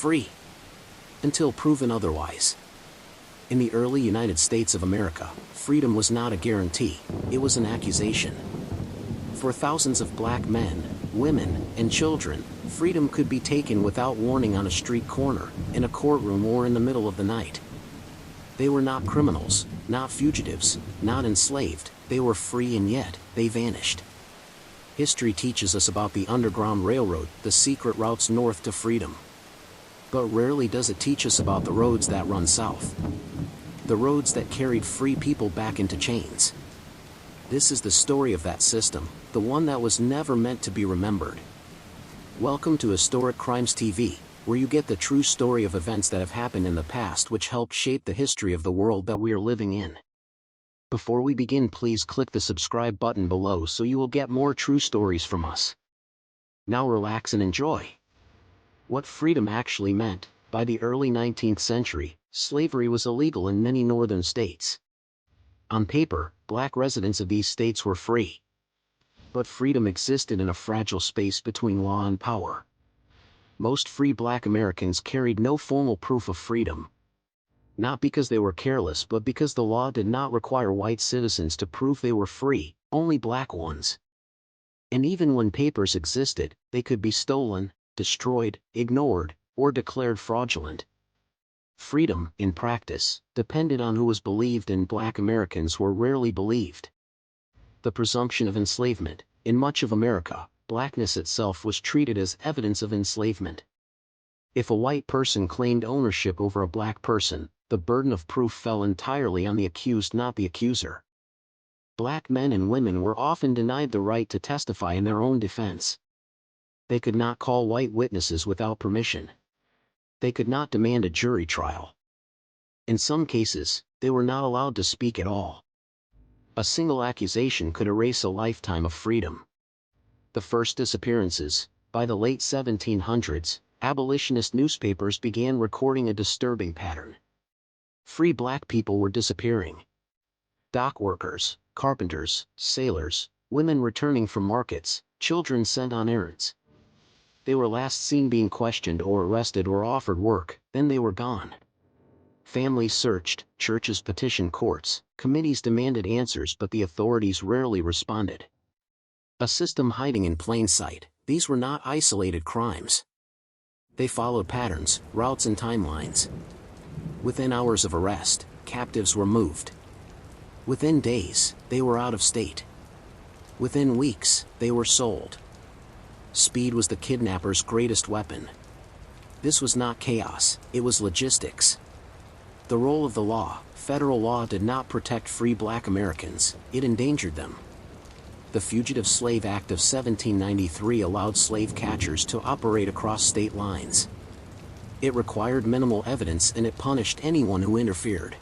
free. Until proven otherwise. In the early United States of America, freedom was not a guarantee, it was an accusation. For thousands of black men, women, and children, freedom could be taken without warning on a street corner, in a courtroom, or in the middle of the night. They were not criminals, not fugitives, not enslaved, they were free, and yet, they vanished. History teaches us about the Underground Railroad, the secret routes north to freedom. But rarely does it teach us about the roads that run south. The roads that carried free people back into chains. This is the story of that system, the one that was never meant to be remembered. Welcome to Historic Crimes TV, where you get the true story of events that have happened in the past which helped shape the history of the world that we are living in. Before we begin, please click the subscribe button below so you will get more true stories from us. Now relax and enjoy. What freedom actually meant. By the early 19th century, slavery was illegal in many northern states. On paper, black residents of these states were free. But freedom existed in a fragile space between law and power. Most free black Americans carried no formal proof of freedom. Not because they were careless, but because the law did not require white citizens to prove they were free, only black ones. And even when papers existed, they could be stolen, destroyed, ignored, or declared fraudulent. Freedom, in practice, depended on who was believed, and black Americans were rarely believed. The presumption of enslavement. In much of America, blackness itself was treated as evidence of enslavement. If a white person claimed ownership over a black person, the burden of proof fell entirely on the accused, not the accuser. Black men and women were often denied the right to testify in their own defense. They could not call white witnesses without permission. They could not demand a jury trial. In some cases, they were not allowed to speak at all. A single accusation could erase a lifetime of freedom. The first disappearances. By the late 1700s, abolitionist newspapers began recording a disturbing pattern. Free black people were disappearing. Dock workers, carpenters, sailors, women returning from markets, children sent on errands. They were last seen being questioned or arrested or offered work, then they were gone. Families searched, churches petitioned courts, committees demanded answers, but the authorities rarely responded. A system hiding in plain sight. These were not isolated crimes. They followed patterns, routes, and timelines. Within hours of arrest, captives were moved. Within days, they were out of state. Within weeks, they were sold. Speed was the kidnapper's greatest weapon. This was not chaos, it was logistics. The role of the law. Federal law did not protect free black Americans, it endangered them. The Fugitive Slave Act of 1793 allowed slave catchers to operate across state lines. It required minimal evidence, and it punished anyone who interfered.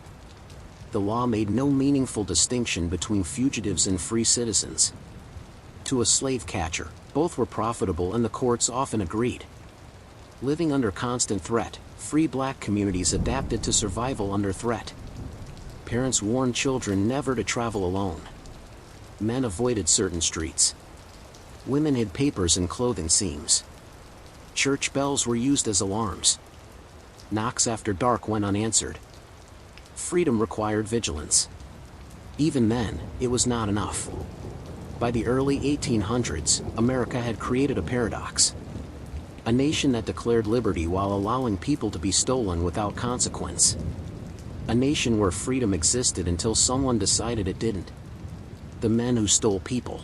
The law made no meaningful distinction between fugitives and free citizens. To a slave catcher, both were profitable, and the courts often agreed. Living under constant threat, free black communities adapted to survival under threat. Parents warned children never to travel alone. Men avoided certain streets. Women hid papers in clothing seams. Church bells were used as alarms. Knocks after dark went unanswered. Freedom required vigilance. Even then, it was not enough. By the early 1800s, America had created a paradox. A nation that declared liberty while allowing people to be stolen without consequence. A nation where freedom existed until someone decided it didn't. The men who stole people.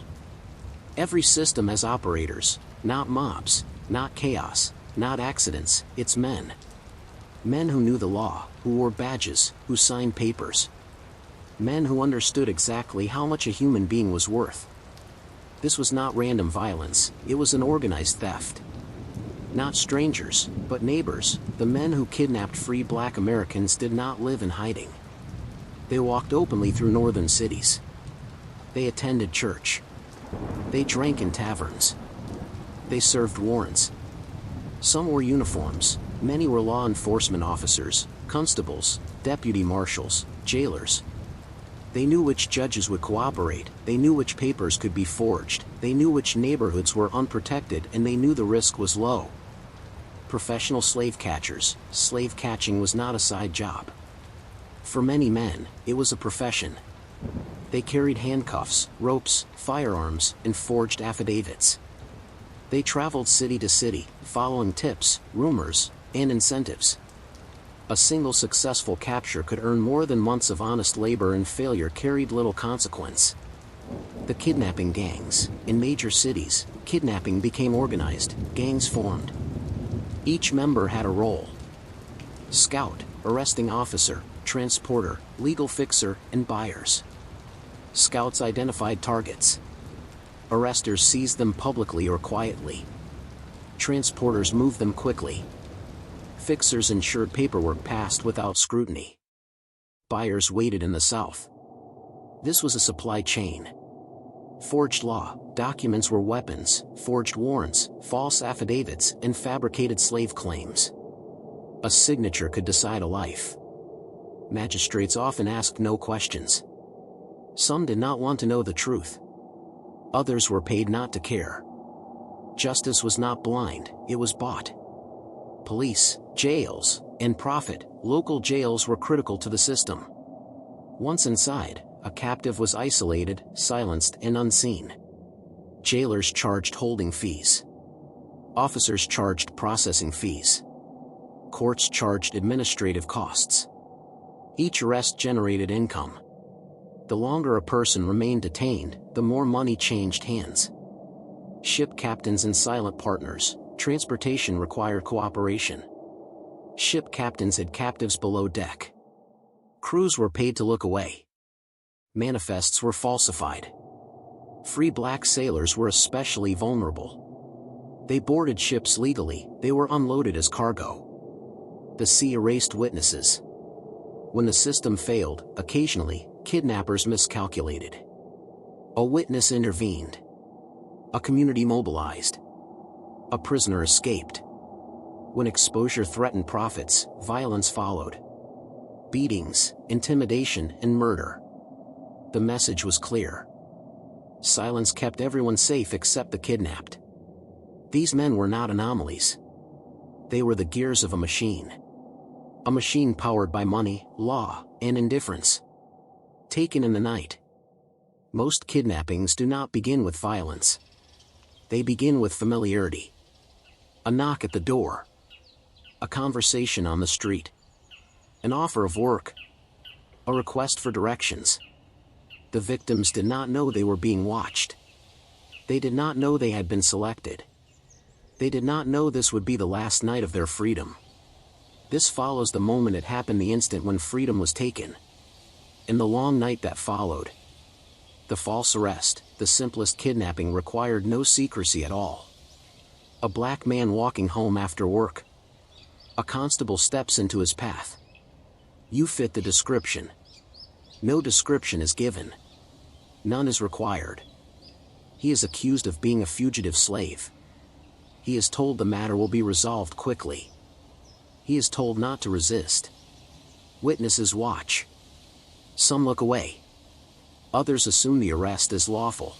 Every system has operators, not mobs, not chaos, not accidents, it's men. Men who knew the law, who wore badges, who signed papers. Men who understood exactly how much a human being was worth. This was not random violence, it was an organized theft. Not strangers, but neighbors. The men who kidnapped free black Americans did not live in hiding. They walked openly through northern cities. They attended church. They drank in taverns. They served warrants. Some wore uniforms, many were law enforcement officers, constables, deputy marshals, jailers. They knew which judges would cooperate, they knew which papers could be forged, they knew which neighborhoods were unprotected, and they knew the risk was low. Professional slave catchers, slave catching was not a side job. For many men, it was a profession. They carried handcuffs, ropes, firearms, and forged affidavits. They traveled city to city, following tips, rumors, and incentives. A single successful capture could earn more than months of honest labor, and failure carried little consequence. The kidnapping gangs. In major cities, kidnapping became organized, gangs formed. Each member had a role. Scout, arresting officer, transporter, legal fixer, and buyers. Scouts identified targets. Arresters seized them publicly or quietly. Transporters moved them quickly. Fixers ensured paperwork passed without scrutiny. Buyers waited in the South. This was a supply chain. Forged law, documents were weapons, forged warrants, false affidavits, and fabricated slave claims. A signature could decide a life. Magistrates often asked no questions. Some did not want to know the truth. Others were paid not to care. Justice was not blind, it was bought. Police, jails, and profit, local jails were critical to the system. Once inside, a captive was isolated, silenced, and unseen. Jailers charged holding fees. Officers charged processing fees. Courts charged administrative costs. Each arrest generated income. The longer a person remained detained, the more money changed hands. Ship captains and silent partners. Transportation required cooperation. Ship captains had captives below deck. Crews were paid to look away. Manifests were falsified. Free black sailors were especially vulnerable. They boarded ships legally, they were unloaded as cargo. The sea erased witnesses. When the system failed, occasionally, kidnappers miscalculated. A witness intervened. A community mobilized. A prisoner escaped. When exposure threatened profits, violence followed. Beatings, intimidation, and murder. The message was clear. Silence kept everyone safe except the kidnapped. These men were not anomalies. They were the gears of a machine. A machine powered by money, law, and indifference. Taken in the night. Most kidnappings do not begin with violence. They begin with familiarity. A knock at the door. A conversation on the street. An offer of work. A request for directions. The victims did not know they were being watched. They did not know they had been selected. They did not know this would be the last night of their freedom. This follows the moment it happened, the instant when freedom was taken. In the long night that followed. The false arrest, the simplest kidnapping, required no secrecy at all. A black man walking home after work. A constable steps into his path. You fit the description. No description is given. None is required. He is accused of being a fugitive slave. He is told the matter will be resolved quickly. He is told not to resist. Witnesses watch. Some look away. Others assume the arrest is lawful.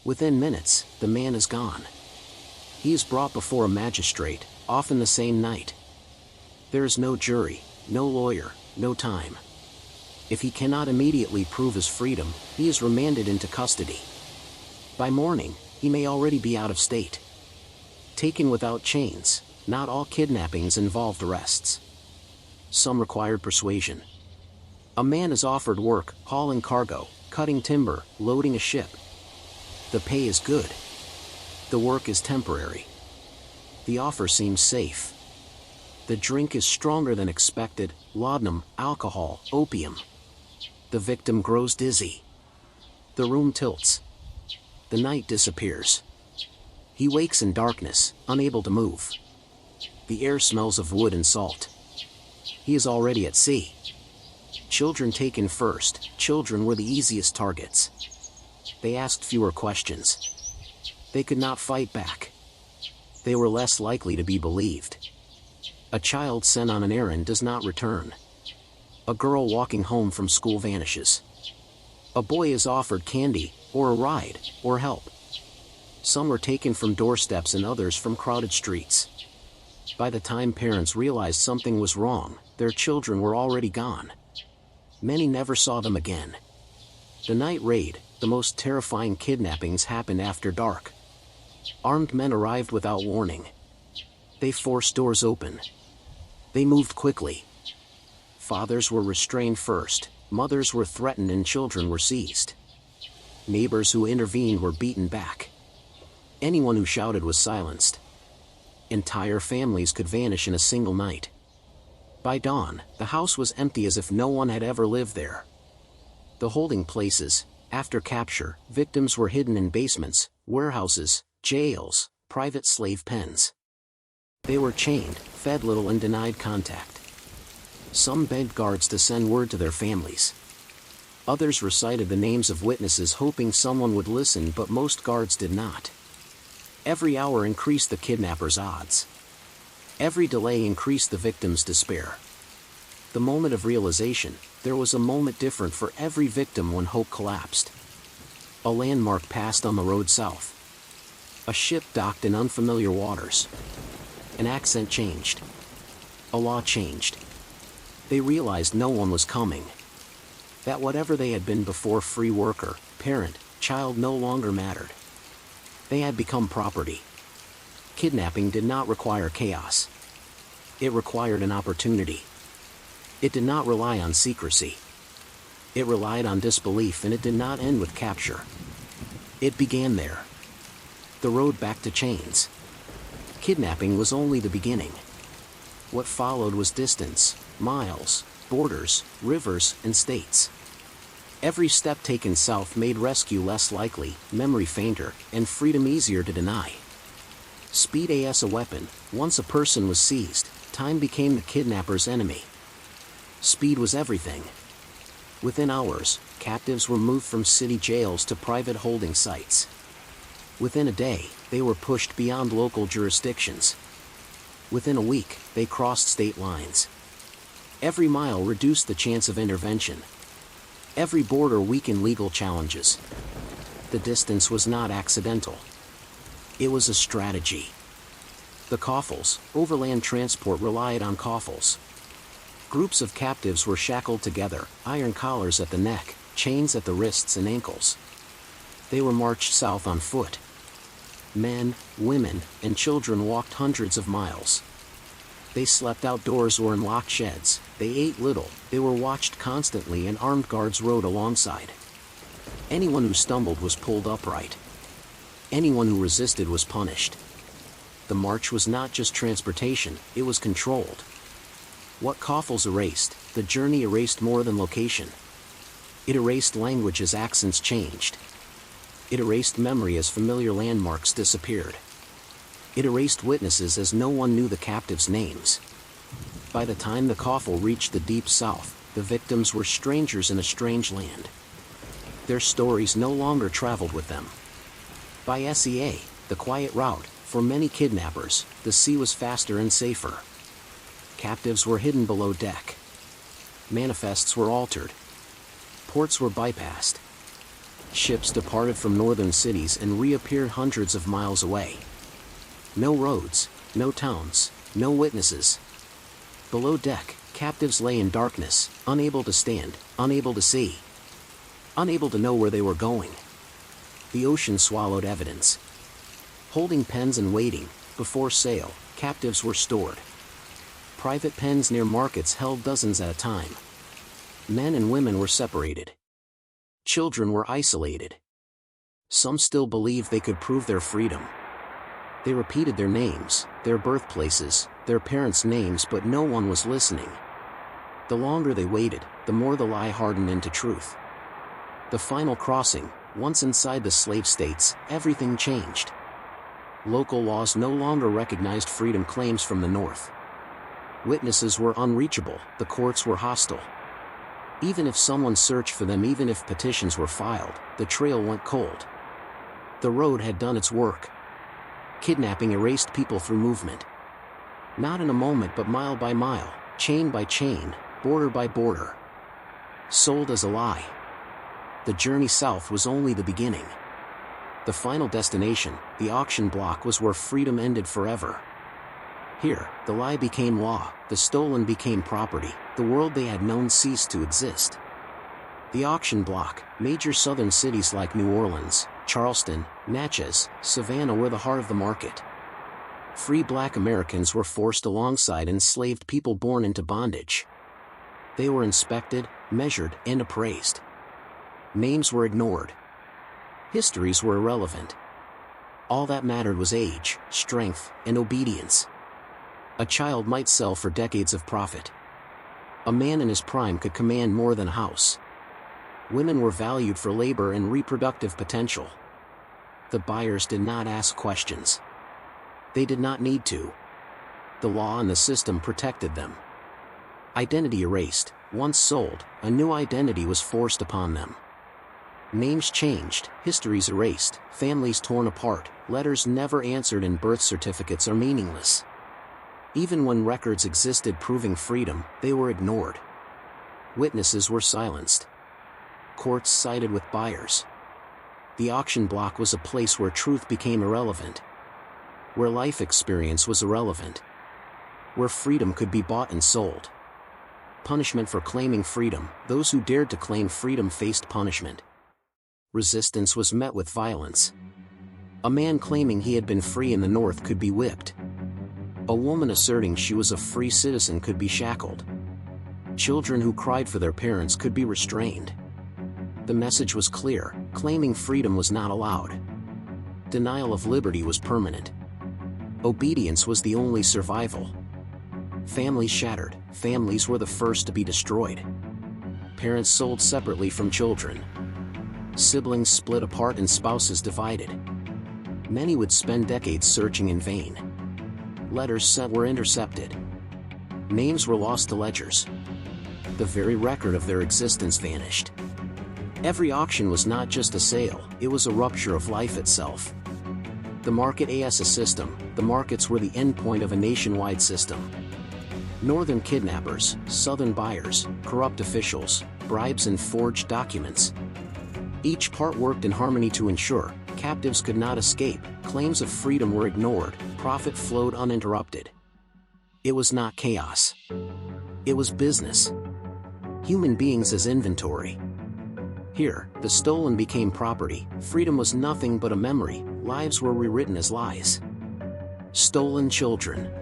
Within minutes, the man is gone. He is brought before a magistrate, often the same night. There is no jury, no lawyer, no time. If he cannot immediately prove his freedom, he is remanded into custody. By morning, he may already be out of state. Taken without chains, not all kidnappings involved arrests. Some required persuasion. A man is offered work, hauling cargo, cutting timber, loading a ship. The pay is good. The work is temporary. The offer seems safe. The drink is stronger than expected, laudanum, alcohol, opium. The victim grows dizzy. The room tilts. The night disappears. He wakes in darkness, unable to move. The air smells of wood and salt. He is already at sea. Children taken first. Children were the easiest targets. They asked fewer questions. They could not fight back. They were less likely to be believed. A child sent on an errand does not return. A girl walking home from school vanishes. A boy is offered candy, or a ride, or help. Some were taken from doorsteps and others from crowded streets. By the time parents realized something was wrong, their children were already gone. Many never saw them again. The night raid, the most terrifying kidnappings, happened after dark. Armed men arrived without warning. They forced doors open. They moved quickly. Fathers were restrained first, mothers were threatened, and children were seized. Neighbors who intervened were beaten back. Anyone who shouted was silenced. Entire families could vanish in a single night. By dawn, the house was empty, as if no one had ever lived there. The holding places. After capture, victims were hidden in basements, warehouses, jails, private slave pens. They were chained, fed little, and denied contact. Some begged guards to send word to their families. Others recited the names of witnesses, hoping someone would listen, but most guards did not. Every hour increased the kidnappers' odds. Every delay increased the victims' despair. The moment of realization, there was a moment different for every victim when hope collapsed. A landmark passed on the road south. A ship docked in unfamiliar waters. An accent changed. A law changed. They realized no one was coming. That whatever they had been before, free worker, parent, child, no longer mattered. They had become property. Kidnapping did not require chaos. It required an opportunity. It did not rely on secrecy. It relied on disbelief, and it did not end with capture. It began there. The road back to chains. Kidnapping was only the beginning. What followed was distance, miles, borders, rivers, and states. Every step taken south made rescue less likely, memory fainter, and freedom easier to deny. Speed as a weapon. Once a person was seized, time became the kidnapper's enemy. Speed was everything. Within hours, captives were moved from city jails to private holding sites. Within a day, they were pushed beyond local jurisdictions. Within a week, they crossed state lines. Every mile reduced the chance of intervention. Every border weakened legal challenges. The distance was not accidental. It was a strategy. The coffles, overland transport, relied on coffles. Groups of captives were shackled together, iron collars at the neck, chains at the wrists and ankles. They were marched south on foot. Men, women, and children walked hundreds of miles. They slept outdoors or in locked sheds. They ate little, they were watched constantly, and armed guards rode alongside. Anyone who stumbled was pulled upright. Anyone who resisted was punished. The march was not just transportation, it was controlled. What coffles erased, the journey erased more than location. It erased language as accents changed. It erased memory as familiar landmarks disappeared. It erased witnesses as no one knew the captives' names. By the time the coffle reached the deep south, the victims were strangers in a strange land. Their stories no longer traveled with them. By SEA, the quiet route, for many kidnappers, the sea was faster and safer. Captives were hidden below deck. Manifests were altered. Ports were bypassed. Ships departed from northern cities and reappeared hundreds of miles away. No roads, no towns, no witnesses. Below deck, captives lay in darkness, unable to stand, unable to see, unable to know where they were going. The ocean swallowed evidence. Holding pens and waiting, before sale, captives were stored. Private pens near markets held dozens at a time. Men and women were separated. Children were isolated. Some still believed they could prove their freedom. They repeated their names, their birthplaces, their parents' names, but no one was listening. The longer they waited, the more the lie hardened into truth. The final crossing, once inside the slave states, everything changed. Local laws no longer recognized freedom claims from the north. Witnesses were unreachable, the courts were hostile. Even if someone searched for them, even if petitions were filed, the trail went cold. The road had done its work. Kidnapping erased people through movement. Not in a moment, but mile by mile, chain by chain, border by border. Sold as a lie. The journey south was only the beginning. The final destination, the auction block, was where freedom ended forever. Here, the lie became law, the stolen became property, the world they had known ceased to exist. The auction block, major southern cities like New Orleans, Charleston, Natchez, Savannah were the heart of the market. Free black Americans were forced alongside enslaved people born into bondage. They were inspected, measured, and appraised. Names were ignored. Histories were irrelevant. All that mattered was age, strength, and obedience. A child might sell for decades of profit. A man in his prime could command more than a house. Women were valued for labor and reproductive potential. The buyers did not ask questions. They did not need to. The law and the system protected them. Identity erased, once sold, a new identity was forced upon them. Names changed, histories erased, families torn apart, letters never answered and birth certificates are meaningless. Even when records existed proving freedom, they were ignored. Witnesses were silenced. Courts sided with buyers. The auction block was a place where truth became irrelevant. Where life experience was irrelevant. Where freedom could be bought and sold. Punishment for claiming freedom, those who dared to claim freedom faced punishment. Resistance was met with violence. A man claiming he had been free in the North could be whipped. A woman asserting she was a free citizen could be shackled. Children who cried for their parents could be restrained. The message was clear, claiming freedom was not allowed. Denial of liberty was permanent. Obedience was the only survival. Families shattered, families were the first to be destroyed. Parents sold separately from children. Siblings split apart and spouses divided. Many would spend decades searching in vain. Letters sent were intercepted. Names were lost to ledgers. The very record of their existence vanished. Every auction was not just a sale, it was a rupture of life itself. The market as a system, the markets were the endpoint of a nationwide system. Northern kidnappers, Southern buyers, corrupt officials, bribes and forged documents. Each part worked in harmony to ensure captives could not escape, claims of freedom were ignored, profit flowed uninterrupted. It was not chaos. It was business. Human beings as inventory. Here, the stolen became property, freedom was nothing but a memory, lives were rewritten as lies. Stolen children.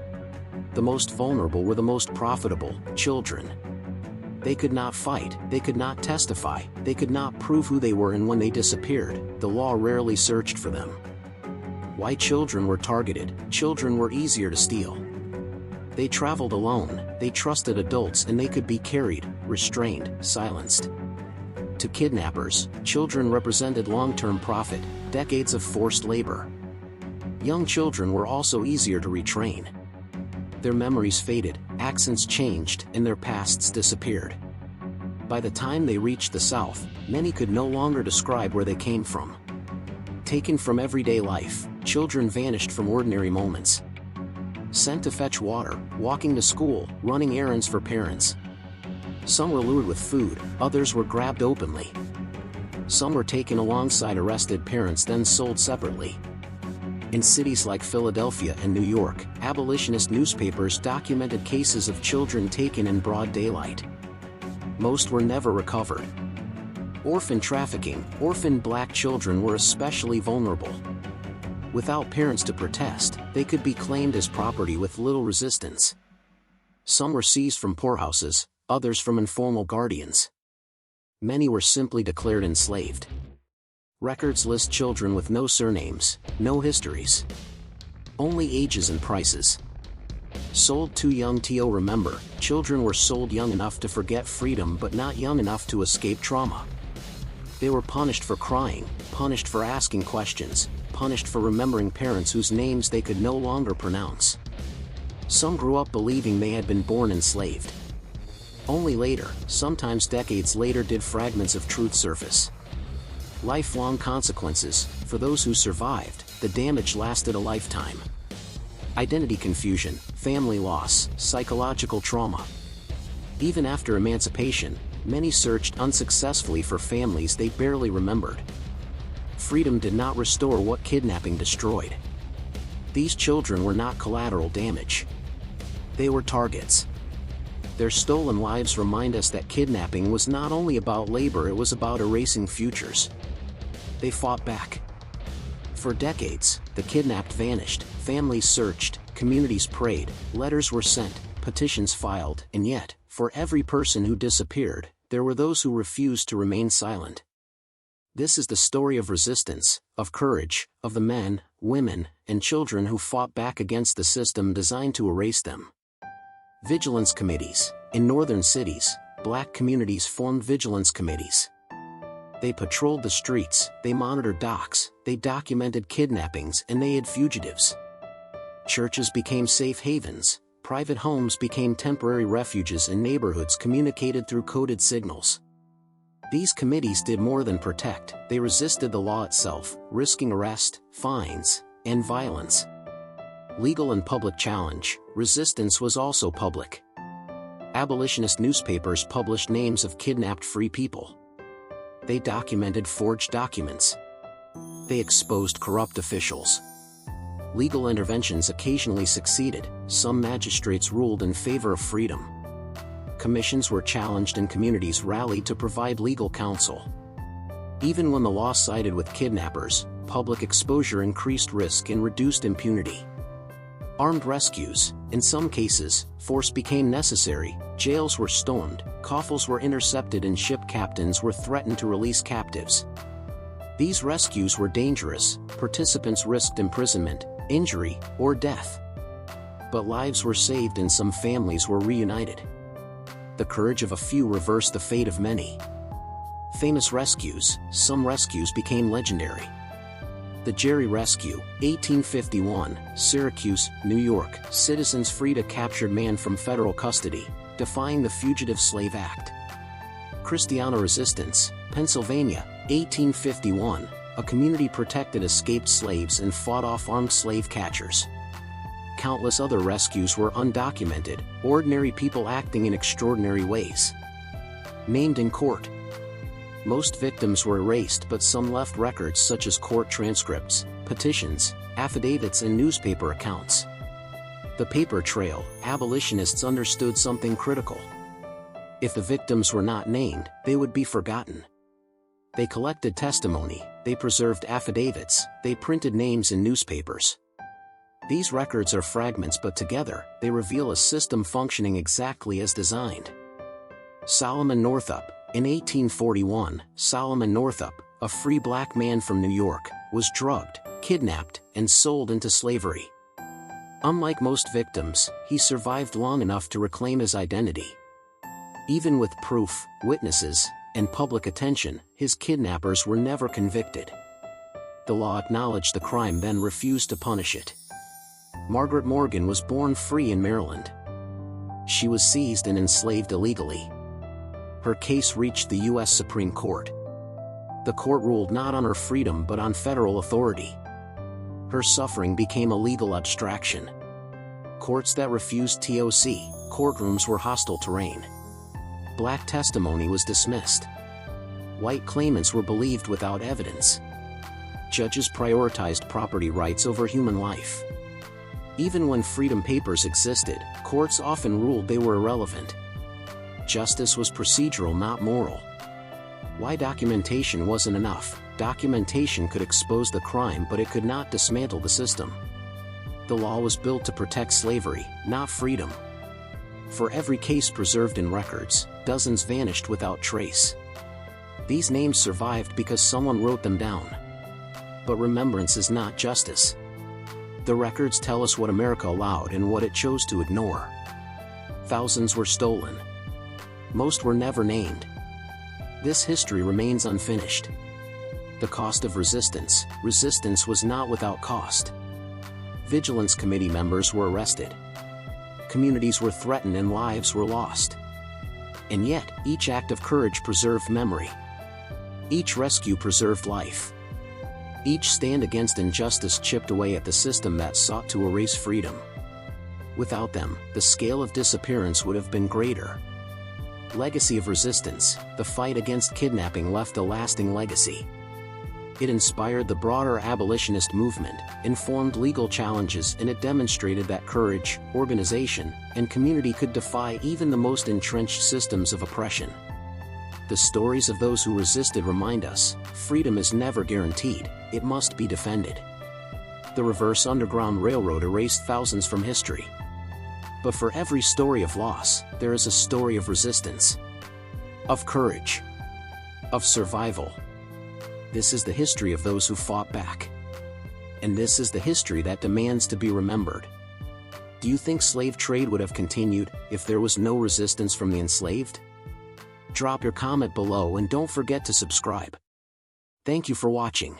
The most vulnerable were the most profitable, children. They could not fight, they could not testify, they could not prove who they were, and when they disappeared, the law rarely searched for them. Why children were targeted, children were easier to steal. They traveled alone, they trusted adults, and they could be carried, restrained, silenced. To kidnappers, children represented long-term profit, decades of forced labor. Young children were also easier to retrain. Their memories faded, accents changed, and their pasts disappeared. By the time they reached the South, many could no longer describe where they came from. Taken from everyday life, children vanished from ordinary moments. Sent to fetch water, walking to school, running errands for parents. Some were lured with food, others were grabbed openly. Some were taken alongside arrested parents then sold separately. In cities like Philadelphia and New York, abolitionist newspapers documented cases of children taken in broad daylight. Most were never recovered. Orphan trafficking, orphaned black children were especially vulnerable. Without parents to protest, they could be claimed as property with little resistance. Some were seized from poorhouses, others from informal guardians. Many were simply declared enslaved. Records list children with no surnames, no histories. Only ages and prices. Sold too young to remember, children were sold young enough to forget freedom but not young enough to escape trauma. They were punished for crying, punished for asking questions, punished for remembering parents whose names they could no longer pronounce. Some grew up believing they had been born enslaved. Only later, sometimes decades later, did fragments of truth surface. Lifelong consequences, for those who survived, the damage lasted a lifetime. Identity confusion, family loss, psychological trauma. Even after emancipation, many searched unsuccessfully for families they barely remembered. Freedom did not restore what kidnapping destroyed. These children were not collateral damage. They were targets. Their stolen lives remind us that kidnapping was not only about labor, it was about erasing futures. They fought back. For decades, the kidnapped vanished, families searched, communities prayed, letters were sent, petitions filed, and yet, for every person who disappeared, there were those who refused to remain silent. This is the story of resistance, of courage, of the men, women, and children who fought back against the system designed to erase them. Vigilance committees. In northern cities, black communities formed vigilance committees. They patrolled the streets, they monitored docks, they documented kidnappings, and they hid fugitives. Churches became safe havens, private homes became temporary refuges, and neighborhoods communicated through coded signals. These committees did more than protect, they resisted the law itself, risking arrest, fines, and violence. Legal and public challenge. Resistance was also public. Abolitionist newspapers published names of kidnapped free people. They documented forged documents. They exposed corrupt officials. Legal interventions occasionally succeeded, some magistrates ruled in favor of freedom. Commissions were challenged and communities rallied to provide legal counsel. Even when the law sided with kidnappers, public exposure increased risk and reduced impunity. Armed rescues. In some cases, force became necessary, jails were stormed, coffles were intercepted, and ship captains were threatened to release captives. These rescues were dangerous, participants risked imprisonment, injury, or death. But lives were saved and some families were reunited. The courage of a few reversed the fate of many. Famous rescues. Some rescues became legendary. The Jerry Rescue, 1851, Syracuse, New York. Citizens freed a captured man from federal custody, defying the Fugitive Slave Act. Christiana Resistance, Pennsylvania, 1851. A community protected escaped slaves and fought off armed slave catchers. Countless other rescues were undocumented, ordinary people acting in extraordinary ways. Named in court. Most victims were erased, but some left records such as court transcripts, petitions, affidavits, and newspaper accounts. The paper trail. Abolitionists understood something critical. If the victims were not named, they would be forgotten. They collected testimony, they preserved affidavits, they printed names in newspapers. These records are fragments, but together, they reveal a system functioning exactly as designed. Solomon Northup. In 1841, Solomon Northup, a free black man from New York, was drugged, kidnapped, and sold into slavery. Unlike most victims, he survived long enough to reclaim his identity. Even with proof, witnesses, and public attention, his kidnappers were never convicted. The law acknowledged the crime, then refused to punish it. Margaret Morgan was born free in Maryland. She was seized and enslaved illegally. Her case reached the U.S. Supreme Court. The court ruled not on her freedom but on federal authority. Her suffering became a legal abstraction. Courts that refused TOC, courtrooms were hostile terrain. Black testimony was dismissed. White claimants were believed without evidence. Judges prioritized property rights over human life. Even when freedom papers existed, courts often ruled they were irrelevant. Justice was procedural, not moral. Why documentation wasn't enough? Documentation could expose the crime, but it could not dismantle the system. The law was built to protect slavery, not freedom. For every case preserved in records, dozens vanished without trace. These names survived because someone wrote them down. But remembrance is not justice. The records tell us what America allowed and what it chose to ignore. Thousands were stolen. Most were never named. This history remains unfinished. The cost of resistance. Resistance was not without cost. Vigilance committee members were arrested. Communities were threatened and lives were lost. And yet, each act of courage preserved memory. Each rescue preserved life. Each stand against injustice chipped away at the system that sought to erase freedom. Without them, the scale of disappearance would have been greater. Legacy of resistance. The fight against kidnapping left a lasting legacy. It inspired the broader abolitionist movement, informed legal challenges, and it demonstrated that courage, organization, and community could defy even the most entrenched systems of oppression. The stories of those who resisted remind us, freedom is never guaranteed, it must be defended. The reverse Underground Railroad erased thousands from history. But for every story of loss, there is a story of resistance, of courage, of survival. This is the history of those who fought back. And this is the history that demands to be remembered. Do you think slave trade would have continued if there was no resistance from the enslaved? Drop your comment below and don't forget to subscribe. Thank you for watching.